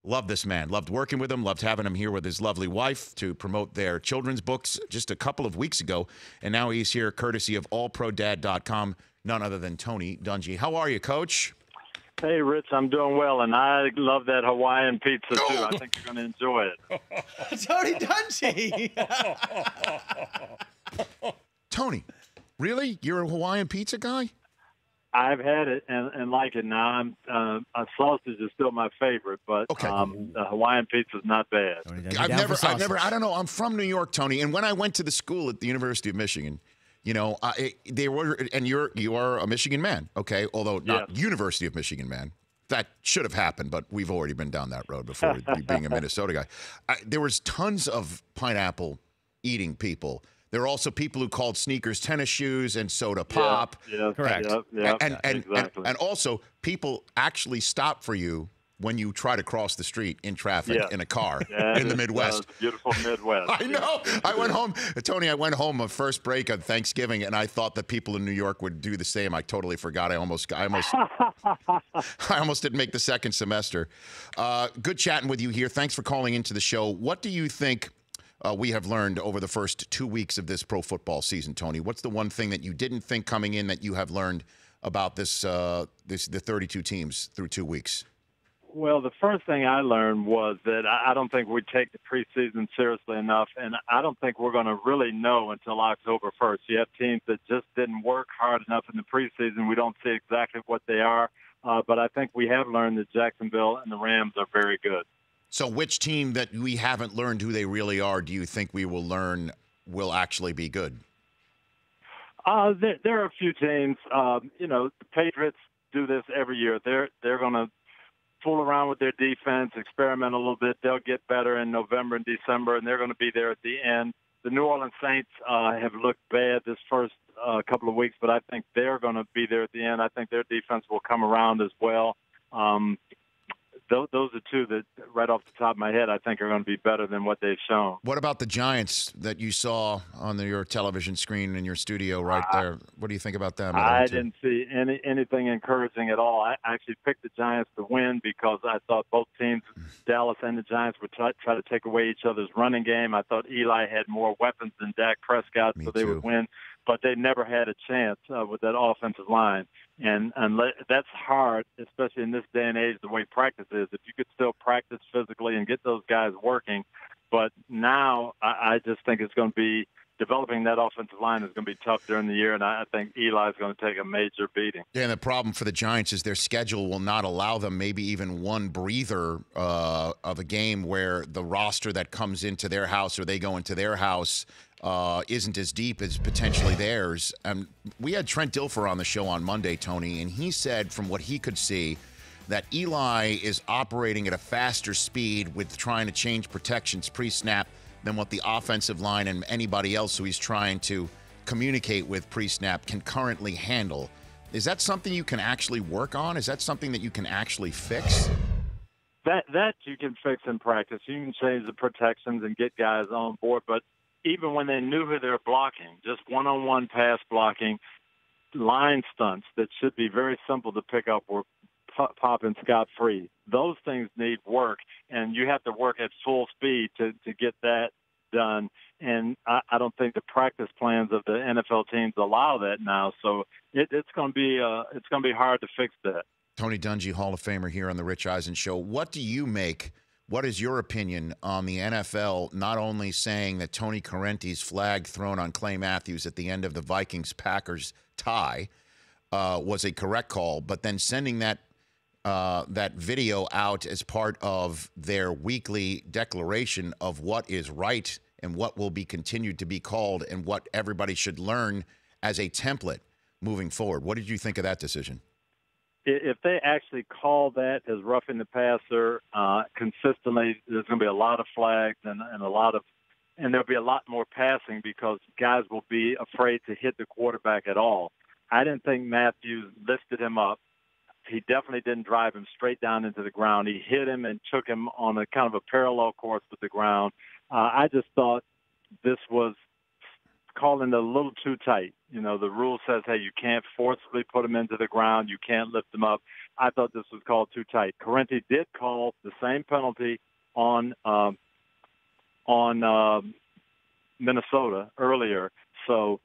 Love this man. Loved working with him. Loved having him here with his lovely wife to promote their children's books just a couple of weeks ago. And now he's here courtesy of allprodad.com, none other than Tony Dungy. How are you, Coach? Hey, Rich, I'm doing well, and I love that Hawaiian pizza, too. I think you're going to enjoy it. Tony Dungy! Tony, really? You're a Hawaiian pizza guy? I've had it and like it now. Sausage is still my favorite, but Okay. The Hawaiian pizza is not bad. I don't know. I'm from New York, Tony, and when I went to the school at the University of Michigan, you know, they were, and you are a Michigan man, okay? Although not University of Michigan man. That should have happened, but we've already been down that road before, being a Minnesota guy. There was tons of pineapple eating people. There are also people who called sneakers tennis shoes and soda pop. Yeah, correct. Exactly. And also people actually stop for you when you try to cross the street in traffic in a car in the Midwest. Beautiful Midwest. I know. I went home, Tony. I went home on first break on Thanksgiving, and I thought that people in New York would do the same. I totally forgot. I almost didn't make the second semester. Good chatting with you here. Thanks for calling into the show. What do you think we have learned over the first 2 weeks of this pro football season, Tony? What's the one thing that you didn't think coming in that you have learned about the 32 teams through 2 weeks? Well, the first thing I learned was that I don't think we take the preseason seriously enough, and I don't think we're going to really know until October 1st. You have teams that just didn't work hard enough in the preseason. We don't see exactly what they are, but I think we have learned that Jacksonville and the Rams are very good. So which team that we haven't learned who they really are do you think we will learn will actually be good? There are a few teams. The Patriots do this every year. They're going to fool around with their defense, experiment a little bit. They'll get better in November and December, and they're going to be there at the end. The New Orleans Saints have looked bad this first couple of weeks, but I think they're going to be there at the end. I think their defense will come around as well. Those are two that, right off the top of my head, I think are going to be better than what they've shown. What about the Giants that you saw on your television screen in your studio right there? What do you think about them? I didn't see anything encouraging at all. I actually picked the Giants to win because I thought both teams, Dallas and the Giants, would try to take away each other's running game. I thought Eli had more weapons than Dak Prescott, so they would win. But they never had a chance with that offensive line. And that's hard, especially in this day and age, the way practice is. If you could still practice physically and get those guys working. But now I just think it's going to be developing that offensive line is going to be tough during the year, and I think Eli's going to take a major beating. Yeah, and the problem for the Giants is their schedule will not allow them maybe even one breather of a game where the roster that comes into their house or they go into their house isn't as deep as potentially theirs. We had Trent Dilfer on the show on Monday, Tony, and he said from what he could see that Eli is operating at a faster speed with trying to change protections pre-snap than what the offensive line and anybody else who he's trying to communicate with pre-snap can currently handle. Is that something you can actually work on? Is that something that you can actually fix? That you can fix in practice. You can change the protections and get guys on board, but even when they knew who they were blocking, just one-on-one pass blocking, line stunts that should be very simple to pick up were popping scot-free. Those things need work, and you have to work at full speed to get that done. And I don't think the practice plans of the NFL teams allow that now. So it's going to be hard to fix that. Tony Dungy, Hall of Famer here on the Rich Eisen Show. What do you make? What is your opinion on the NFL not only saying that Tony Correnti's flag thrown on Clay Matthews at the end of the Vikings-Packers tie was a correct call, but then sending that video out as part of their weekly declaration of what is right and what will be continued to be called and what everybody should learn as a template moving forward? What did you think of that decision? If they actually call that as roughing the passer consistently, there's going to be a lot of flags and there'll be a lot more passing because guys will be afraid to hit the quarterback at all. I didn't think Matthews lifted him up. He definitely didn't drive him straight down into the ground. He hit him and took him on a kind of a parallel course with the ground. I just thought this was calling it a little too tight. You know, the rule says, hey, you can't forcibly put them into the ground. You can't lift them up. I thought this was called too tight. Corrente did call the same penalty on Minnesota earlier. So,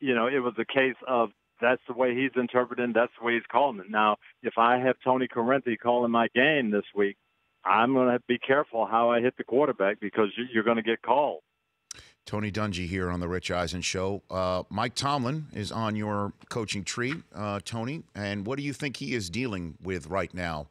you know, it was a case of that's the way he's interpreting, that's the way he's calling it. Now, if I have Tony Corrente calling my game this week, I'm going to be careful how I hit the quarterback because you're going to get called. Tony Dungy here on the Rich Eisen Show. Mike Tomlin is on your coaching tree, Tony, and what do you think he is dealing with right now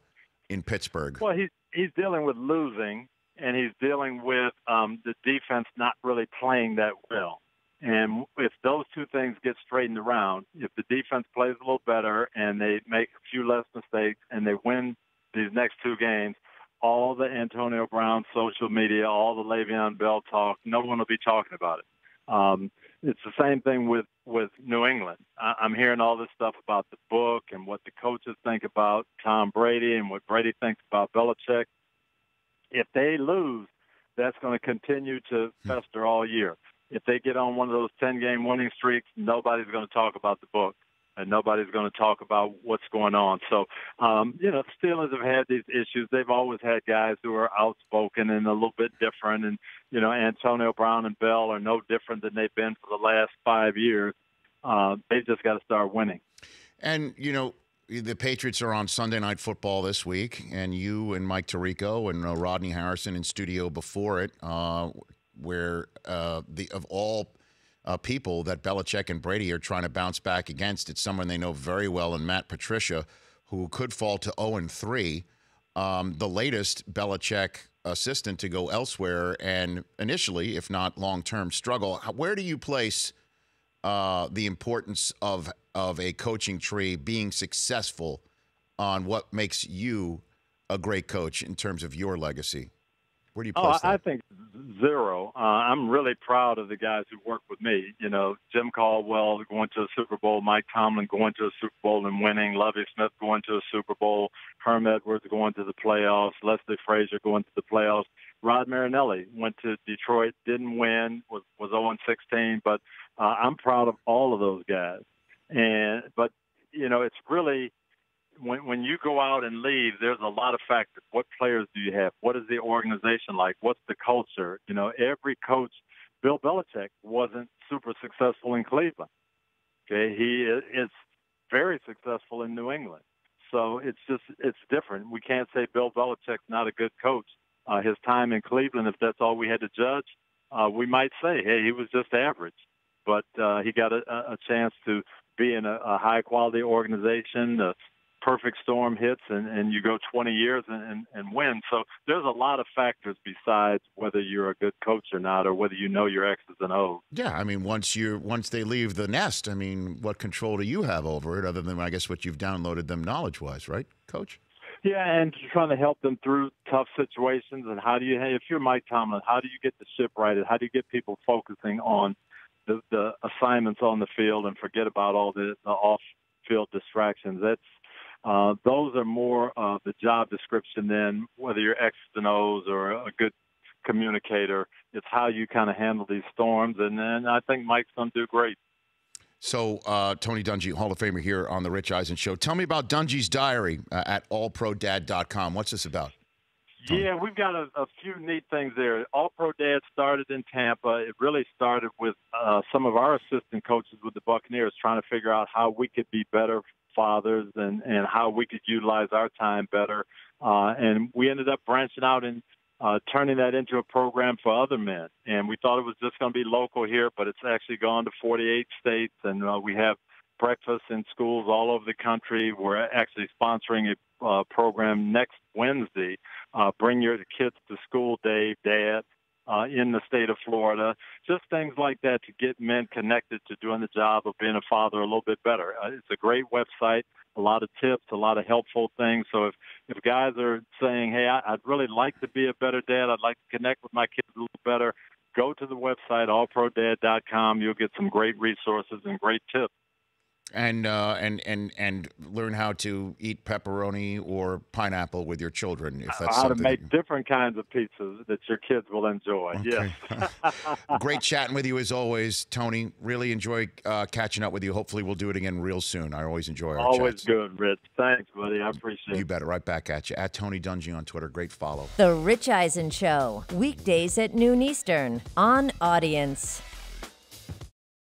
in Pittsburgh? Well, he's dealing with losing, and he's dealing with the defense not really playing that well. And if those two things get straightened around, if the defense plays a little better and they make a few less mistakes and they win these next two games, all the Antonio Brown social media, all the Le'Veon Bell talk, no one will be talking about it. It's the same thing with New England. I'm hearing all this stuff about the book and what the coaches think about Tom Brady and what Brady thinks about Belichick. If they lose, that's going to continue to fester all year. If they get on one of those 10-game winning streaks, nobody's going to talk about the book, and nobody's going to talk about what's going on. So, you know, the Steelers have had these issues. They've always had guys who are outspoken and a little bit different. And, you know, Antonio Brown and Bell are no different than they've been for the last 5 years. They've just got to start winning. And, you know, the Patriots are on Sunday Night Football this week, and you and Mike Tirico and Rodney Harrison in studio before it, where of all people that Belichick and Brady are trying to bounce back against, it's someone they know very well in Matt Patricia, who could fall to 0-3, the latest Belichick assistant to go elsewhere and initially, if not long-term, struggle. Where do you place the importance of a coaching tree being successful on what makes you a great coach in terms of your legacy? Where do you place that? I think zero. I'm really proud of the guys who work with me. You know, Jim Caldwell going to a Super Bowl, Mike Tomlin going to a Super Bowl and winning, Lovie Smith going to a Super Bowl, Herm Edwards going to the playoffs, Leslie Frazier going to the playoffs. Rod Marinelli went to Detroit, didn't win, was 0-16, but I'm proud of all of those guys. But you know, it's really when you go out and leave, there's a lot of factors. What players do you have? What is the organization like? What's the culture? You know, every coach, Bill Belichick wasn't super successful in Cleveland. Okay, he is very successful in New England. So it's different. We can't say Bill Belichick's not a good coach. His time in Cleveland, if that's all we had to judge, we might say, hey, he was just average. But he got a chance to be in a high-quality organization. The perfect storm hits, and you go 20 years and win. So there's a lot of factors besides whether you're a good coach or not, or whether you know your X's and O's. Yeah, I mean, once they leave the nest, I mean, what control do you have over it, other than, I guess, what you've downloaded them knowledge-wise, right, Coach? Yeah, and trying to help them through tough situations. And if you're Mike Tomlin, how do you get the ship righted? How do you get people focusing on the assignments on the field and forget about all the off-field distractions? Those are more of the job description than whether you're X's and O's or a good communicator. It's how you kind of handle these storms, and then I think Mike's going to do great. So, Tony Dungy, Hall of Famer here on the Rich Eisen Show. Tell me about Dungy's diary at allprodad.com. What's this about? Tony? Yeah, we've got a few neat things there. All Pro Dad started in Tampa. It really started with some of our assistant coaches with the Buccaneers trying to figure out how we could be better fathers and how we could utilize our time better. And we ended up branching out and turning that into a program for other men. And we thought it was just going to be local here, but it's actually gone to 48 states. And we have breakfast in schools all over the country. We're actually sponsoring a program next Wednesday. Bring your kids to school day, Dad, in the state of Florida. Just things like that to get men connected to doing the job of being a father a little bit better. It's a great website, a lot of tips, a lot of helpful things. So if guys are saying, hey, I'd really like to be a better dad, I'd like to connect with my kids a little better, go to the website, allprodad.com. You'll get some great resources and great tips. and learn how to eat pepperoni or pineapple with your children, if that's How to something. make different kinds of pizzas that your kids will enjoy. Okay. Yes. Great chatting with you as always, Tony. Really enjoy catching up with you. Hopefully we'll do it again real soon. I always enjoy our Always chats. good, Rich. Thanks, buddy. I appreciate it. You bet. Right back at you. At Tony Dungy on Twitter. Great follow. The Rich Eisen Show, weekdays at noon Eastern on Audience.